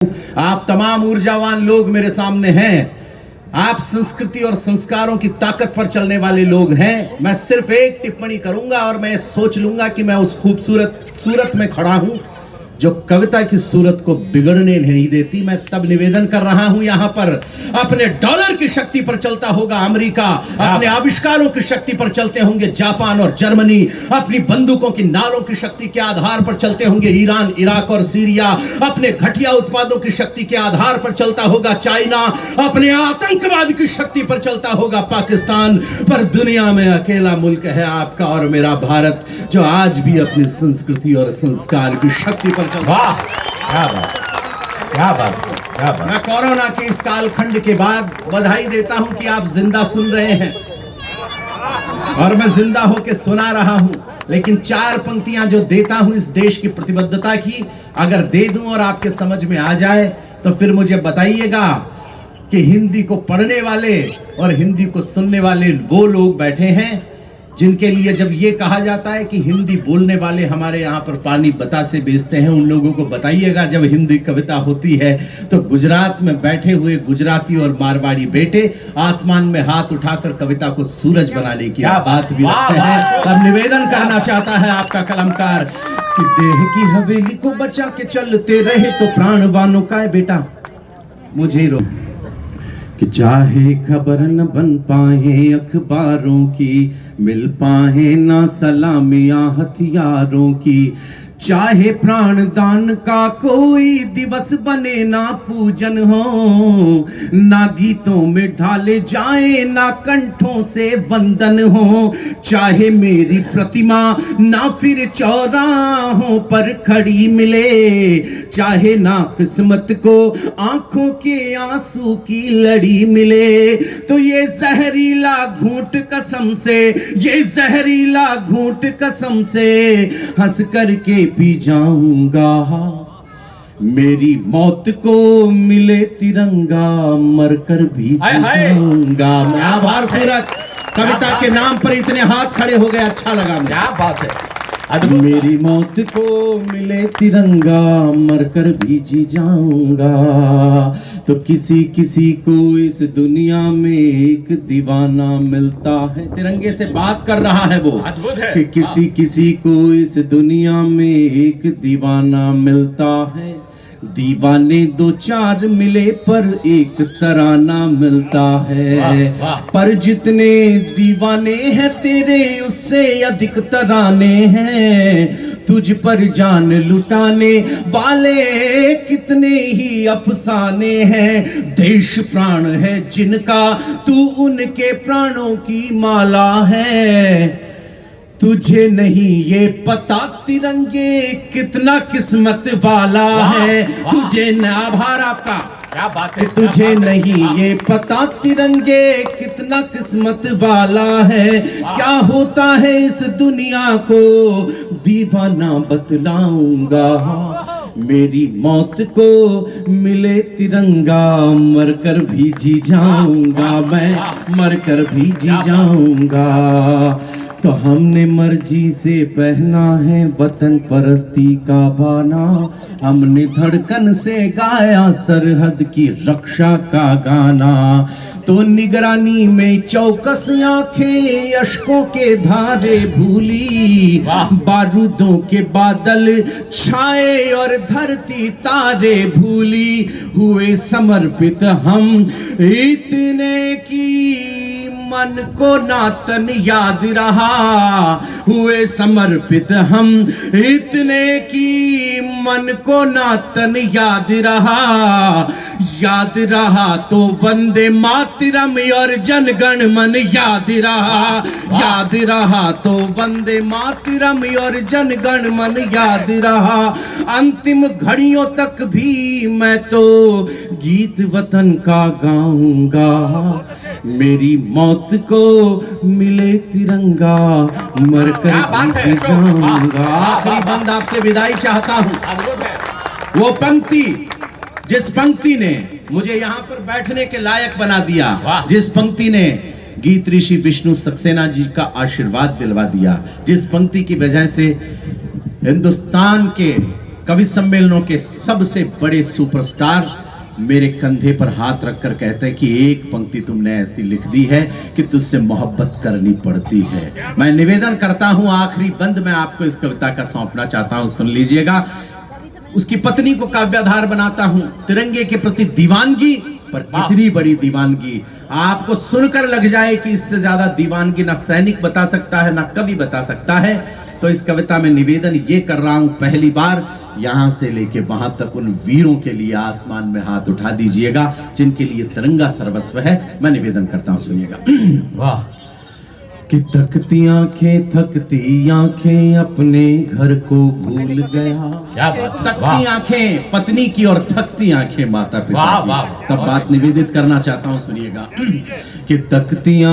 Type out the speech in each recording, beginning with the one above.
आप तमाम ऊर्जावान लोग मेरे सामने हैं। आप संस्कृति और संस्कारों की ताकत पर चलने वाले लोग हैं। मैं सिर्फ एक टिप्पणी करूंगा और मैं सोच लूंगा कि मैं उस खूबसूरत सूरत में खड़ा हूं जो कविता की सूरत को बिगड़ने नहीं देती। मैं तब निवेदन कर रहा हूं, यहां पर अपने डॉलर की शक्ति पर चलता होगा अमेरिका, अपने आविष्कारों की शक्ति पर चलते होंगे जापान और जर्मनी, अपनी बंदूकों की नालों की शक्ति के आधार पर चलते होंगे ईरान, इराक और सीरिया, अपने घटिया उत्पादों की शक्ति के आधार पर चलता होगा चाइना, अपने आतंकवाद की शक्ति पर चलता होगा पाकिस्तान। पर दुनिया में अकेला मुल्क है आपका और मेरा भारत, जो आज भी अपनी संस्कृति और संस्कार की शक्ति पर। वाह, क्या बात, क्या बात, क्या बात। मैं कोरोना के इस कालखंड के बाद बधाई देता हूं कि आप जिंदा सुन रहे हैं और मैं जिंदा होकर सुना रहा हूं। लेकिन चार पंक्तियां जो देता हूं इस देश की प्रतिबद्धता की, अगर दे दूं और आपके समझ में आ जाए तो फिर मुझे बताइएगा कि हिंदी को पढ़ने वाले और हिंदी को सुनने वाले वो लोग बैठे हैं जिनके लिए जब ये कहा जाता है कि हिंदी बोलने वाले हमारे यहाँ पर पानी बतासे बेचते हैं, उन लोगों को बताइएगा जब हिंदी कविता होती है तो गुजरात में बैठे हुए गुजराती और मारवाड़ी बेटे आसमान में हाथ उठाकर कविता को सूरज बनाने की बात भी रखते हैं। तब निवेदन करना चाहता है आपका कलमकार कि देह की हवेली को बचा के चलते रहे तो प्राणवानों का है बेटा मुझे रो कि चाहे खबर न बन पाए अखबारों की, मिल पाए ना सलामियां हथियारों की, चाहे प्राणदान का कोई दिवस बने ना पूजन हो, ना गीतों में ढाले जाए ना कंठों से वंदन हो, चाहे मेरी प्रतिमा ना फिर चौराहों पर खड़ी मिले, चाहे ना किस्मत को आंखों के आंसू की लड़ी मिले, तो ये जहरीला घूंट कसम से, ये जहरीला घूंट कसम से हंस करके पी जाऊंगा। मेरी मौत को मिले तिरंगा, मरकर भी जाऊंगा। मैं आभार सूरत कविता के नाम पर इतने हाथ खड़े हो गए, अच्छा लगा। क्या बात है। मेरी मौत को मिले तिरंगा, मरकर भी जी जाऊंगा। तो किसी किसी को इस दुनिया में एक दीवाना मिलता है, तिरंगे से बात कर रहा है वो, कि किसी किसी को इस दुनिया में एक दीवाना मिलता है। दीवाने दो चार मिले पर एक तराना मिलता है, पर जितने दीवाने हैं तेरे उससे अधिक तराने हैं। तुझ पर जान लुटाने वाले कितने ही अफसाने हैं। देश प्राण है जिनका तू उनके प्राणों की माला है। तुझे नहीं ये पता तिरंगे कितना किस्मत वाला है। तुझे न आभार आपका, क्या बात है। तुझे नहीं ये पता तिरंगे कितना किस्मत वाला है। क्या होता है इस दुनिया को दीवाना बतलाऊंगा। मेरी मौत को मिले तिरंगा, मरकर भी जी जाऊंगा। मैं मरकर भी जी जाऊंगा। तो हमने मर्जी से पहना है वतन परस्ती का बाना, हमने धड़कन से गाया सरहद की रक्षा का गाना। तो निगरानी में चौकस आंखें अश्कों के धारे भूली, बारूदों के बादल छाए और धरती तारे भूली। हुए समर्पित हम इतने की मन को नातन याद रहा। हुए समर्पित हम इतने की मन को नातन याद रहा। याद रहा तो वंदे मातरम और जनगण मन याद रहा। याद रहा तो वंदे मातरम और जनगण मन याद रहा। अंतिम घड़ियों तक भी मैं तो गीत वतन का गाऊंगा। मेरी मौत को मिले तिरंगा, मरकर भी जाऊंगा। आखिरी बंद आपसे विदाई चाहता हूं। वो पंक्ति जिस पंक्ति ने मुझे यहाँ पर बैठने के लायक बना दिया, जिस पंक्ति ने गीत ऋषि विष्णु सक्सेना जी का आशीर्वाद दिलवा दिया, जिस पंक्ति की वजह से हिंदुस्तान के कवि सम्मेलनों के सबसे बड़े सुपरस्टार मेरे कंधे पर हाथ रखकर कहते हैं कि एक पंक्ति तुमने ऐसी लिख दी है कि तुझसे मोहब्बत करनी पड़ती है। मैं निवेदन करता हूं, आखिरी बंद मैं आपको इस कविता का सौंपना चाहता हूं, सुन लीजिएगा। उसकी पत्नी को काव्याधार बनाता हूं, तिरंगे के प्रति दीवानगी, पर कितनी बड़ी दीवानगी, आपको सुनकर लग जाए कि इससे ज्यादा दीवानगी ना सैनिक बता सकता है ना कवि बता सकता है। तो इस कविता में निवेदन ये कर रहा हूं, पहली बार यहां से लेके वहां तक उन वीरों के लिए आसमान में हाथ उठा दीजिएगा जिनके लिए तिरंगा सर्वस्व है। मैं निवेदन करता हूं, सुनिएगा। वाह। कि थकती आंखें अपने घर को भूल गया। क्या बात, थकती आंखें पत्नी की और थकती आंखें माता पिता वाह, की। वाह, तब बात निवेदित करना चाहता हूं, सुनिएगा। कि थकती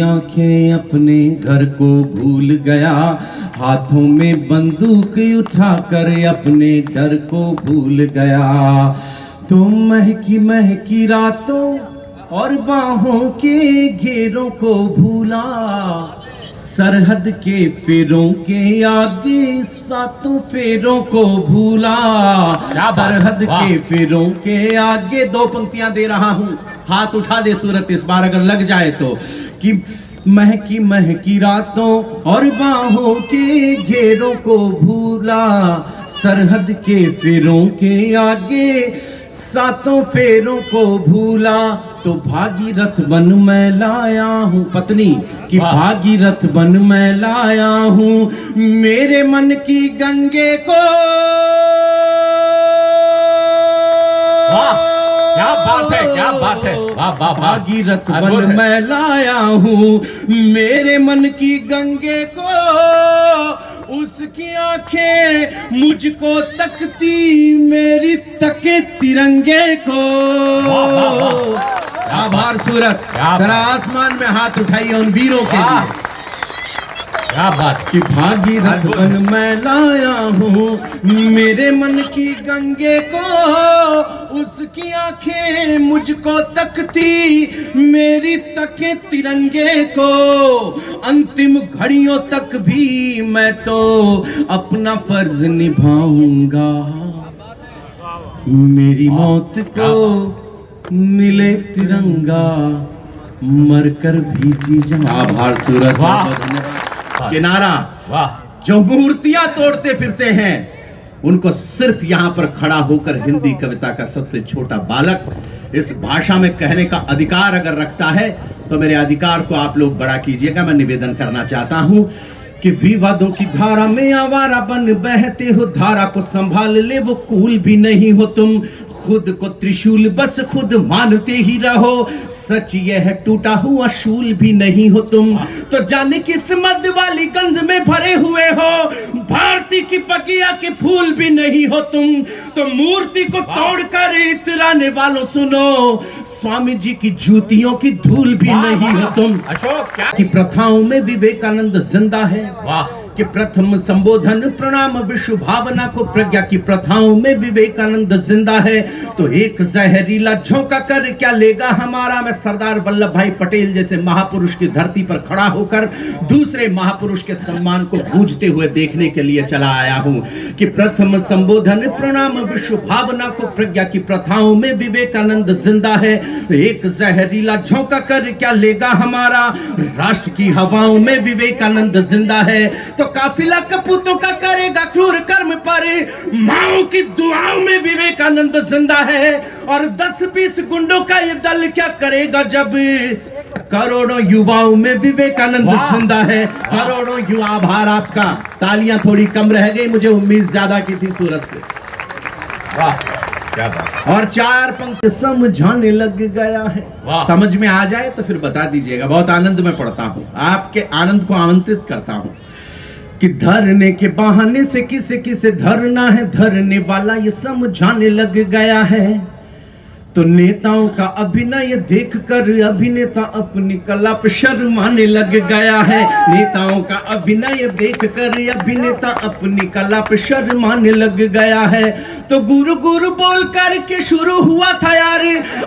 आंखें अपने घर को भूल गया, हाथों में बंदूक उठाकर अपने डर को भूल गया। तो महकी रातों और बाहों के घेरों को भूला, सरहद के फेरों के आगे सातों फेरों को भूला। सरहद के फेरों के आगे, दो पंक्तियां दे रहा हूं, हाथ उठा दे सूरत इस बार अगर लग जाए तो। कि महकी रातों और बाहों के घेरों को भूला, सरहद के फेरों के आगे सातों फेरों को भूला। तो भागीरथ बन मैं लाया हूं, पत्नी की भागीरथ बन मैं लाया हूं, मेरे मन की गंगे को। क्या बात है, क्या बात है, वाह वाह। भागीरथ बन मैं लाया हूं, मेरे मन की गंगे को। उसकी आंखें मुझको तकती, मेरी तके तिरंगे को। आभार सूरत, जरा आसमान में हाथ उठाइए उन वीरों के लिए। क्या बात। कि भागीरथ बन मैं लाया हूँ, मेरे मन की गंगे को। उसकी आंखें मुझको तकती, मेरी तके तिरंगे को। अंतिम घड़ियों तक भी मैं तो अपना फर्ज निभाऊंगा, मेरी मौत को मिले तिरंगा, मरकर भी जी जाऊं। आभार सूरत। किनारा, जो मूर्तियां तोड़ते फिरते हैं उनको सिर्फ यहां पर खड़ा होकर हिंदी कविता का सबसे छोटा बालक इस भाषा में कहने का अधिकार अगर रखता है तो मेरे अधिकार को आप लोग बड़ा कीजिएगा। मैं निवेदन करना चाहता हूं कि विवादों की धारा में आवारा बन बहते हो, धारा को संभाल ले वो कूल भी नहीं हो तुम। खुद को त्रिशूल बस खुद मानते ही रहो, सच यह है टूटा हुआ शूल भी नहीं हो तुम। तो जाने किस मद वाली गंध में भरे हुए हो, भारती की बगिया के फूल भी नहीं हो तुम। तो मूर्ति को तोड़कर इतराने वालों सुनो, स्वामी जी की जूतियों की धूल भी नहीं हो तुम। अशोक, क्या कि प्रथाओं में विवेकानंद जिंदा है, कि प्रथम संबोधन प्रणाम विश्व भावना को प्रज्ञा की प्रथाओं में विवेकानंद जिंदा है। तो एक जहरीला झोंका कर क्या लेगा हमारा। मैं सरदार वल्लभ भाई पटेल जैसे महापुरुष की धरती पर खड़ा होकर दूसरे महापुरुष के सम्मान को गूंजते हुए देखने के लिए चला आया हूं। कि प्रथम संबोधन प्रणाम विश्व भावना को प्रज्ञा की प्रथाओं में विवेकानंद जिंदा है। एक जहरीला झोंका कर क्या लेगा हमारा, राष्ट्र की हवाओं में विवेकानंद जिंदा है। तो काफिला कपूतों का करेगा क्रूर कर्म पर, माओ की दुआओं में विवेकानंद जिंदा है। और 10-20 गुंडों का ये दल क्या करेगा जब करोड़ों युवाओं में विवेकानंद जिंदा है। करोड़ों युवा। आभार आपका। तालियां थोड़ी कम रह गई, मुझे उम्मीद ज्यादा की थी सूरत से। वाह, क्या बात। और 4 पंक्ति समझाने लग गया है। समझ में आ जाए तो फिर बता दीजिएगा। बहुत आनंद में पढ़ता हूं, आपके आनंद को आमंत्रित करता हूं। कि धरने के बहाने से किसे किसे धरना है, धरने वाला ये समझाने लग गया है। तो नेताओं का अभिनय देखकर अभिनेता अपनी कला पे शर्माने लग गया है। नेताओं का अभिनय देखकर अभिनेता अपनी कला पे शर्माने लग गया है। तो गुरु गुरु बोल कर के शुरू हुआ था यार,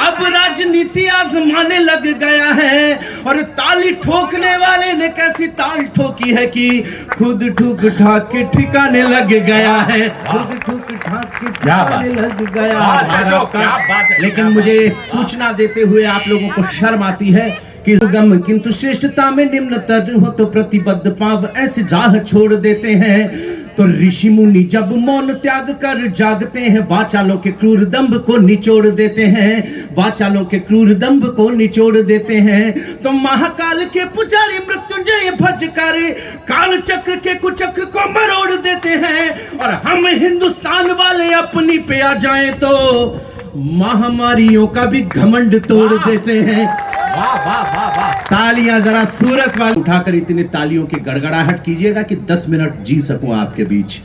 अब राजनीति आजमाने लग गया है। और ताली ठोकने वाले ने कैसी ताल ठोकी है कि खुद ठुक ठाक के ठिकाने लग गया है। खुद ठुक ठाक के ठिकाने लग गया है। लेकिन मुझे सूचना देते हुए आप लोगों को शर्म आती है कि गम किंतु श्रेष्ठता में निम्नतर हो तो प्रतिबद्ध पाव ऐसे राह छोड़ देते हैं। तो ऋषि मुनि जब मौन त्याग कर जागते हैं, वाचालों के क्रूर दंभ को निचोड़ देते हैं। वाचालों के क्रूर दंभ को निचोड़ देते हैं। तो महाकाल के पुजारी मृत्युंजय भज कर काल चक्र के कुचक्र को मरोड़ देते हैं। और हम हिंदुस्तान वाले अपनी पे आ जाएं तो महामारियों का भी घमंड तोड़ देते हैं। वाह वाह वाह वाह। तालियां जरा सूरत वाले उठाकर इतनी तालियों की गड़गड़ाहट कीजिएगा कि 10 मिनट जी सकूं आपके बीच।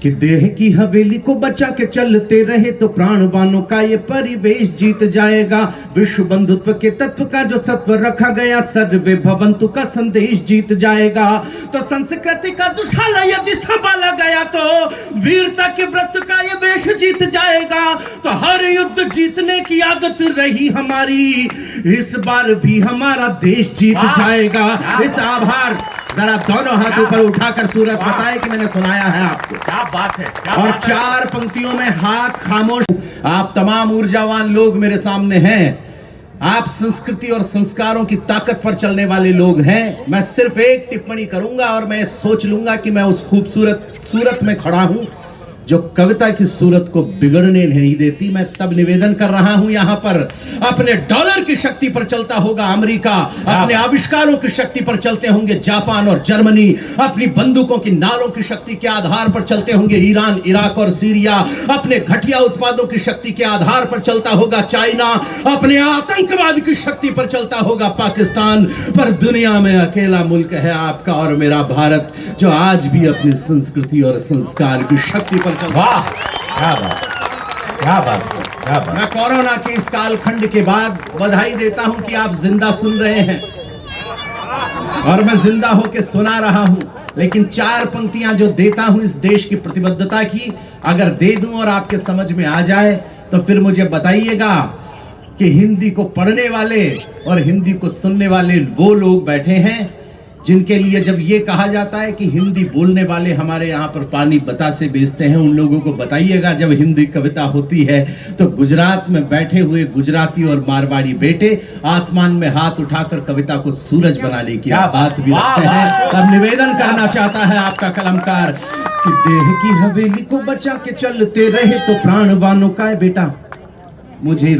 कि देह की हवेली को बचा के चलते रहे तो प्राणवानों का ये परिवेश जीत जाएगा। विश्व बंधुत्व के तत्व का जो सत्व रखा गया, सर्वे भवंतु का संदेश जीत जाएगा। तो संस्कृति का दुशाला यदि संभाला गया तो वीरता के व्रत का ये वेश जीत जाएगा। तो हर युद्ध जीतने की आदत रही हमारी, इस बार भी हमारा देश जीत जाएगा। इस आभार जरा दोनों हाथ ऊपर उठाकर सूरत बताए कि मैंने सुनाया है आपको। क्या बात है, क्या और बात है। 4 पंक्तियों में हाथ खामोश। आप तमाम ऊर्जावान लोग मेरे सामने हैं। आप संस्कृति और संस्कारों की ताकत पर चलने वाले लोग हैं। मैं सिर्फ एक टिप्पणी करूंगा और मैं सोच लूंगा कि मैं उस खूबसूरत सूरत में खड़ा हूं जो कविता की सूरत को बिगड़ने नहीं देती। मैं तब निवेदन कर रहा हूं यहां पर अपने डॉलर की शक्ति पर चलता होगा अमेरिका, अपने आविष्कारों की शक्ति पर चलते होंगे जापान और जर्मनी, अपनी बंदूकों की नालों की शक्ति के आधार पर चलते होंगे ईरान, इराक और सीरिया, अपने घटिया उत्पादों की शक्ति के आधार पर चलता होगा चाइना, अपने आतंकवाद की शक्ति पर चलता होगा पाकिस्तान। पर दुनिया में अकेला मुल्क है आपका और मेरा भारत, जो आज भी अपनी संस्कृति और संस्कार की शक्ति पर वाह, क्या बात, क्या बात, क्या बात। मैं कोरोना के इस कालखंड के बाद बधाई देता हूं कि आप जिंदा सुन रहे हैं और मैं जिंदा होकर सुना रहा हूं। लेकिन 4 पंक्तियां जो देता हूं इस देश की प्रतिबद्धता की, अगर दे दूं और आपके समझ में आ जाए तो फिर मुझे बताइएगा कि हिंदी को पढ़ने वाले और हिंदी को सुनने वाले वो लोग बैठे हैं जिनके लिए जब ये कहा जाता है कि हिंदी बोलने वाले हमारे यहाँ पर पानी बतासे बेचते हैं, उन लोगों को बताइएगा जब हिंदी कविता होती है तो गुजरात में बैठे हुए गुजराती और मारवाड़ी बेटे आसमान में हाथ उठाकर कविता को सूरज बनाने की बात भी रखते हैं। अब निवेदन करना चाहता है आपका कलमकार कि देह की हवेली को बचा के चलते रहे तो प्राणवानों का है बेटा मुझे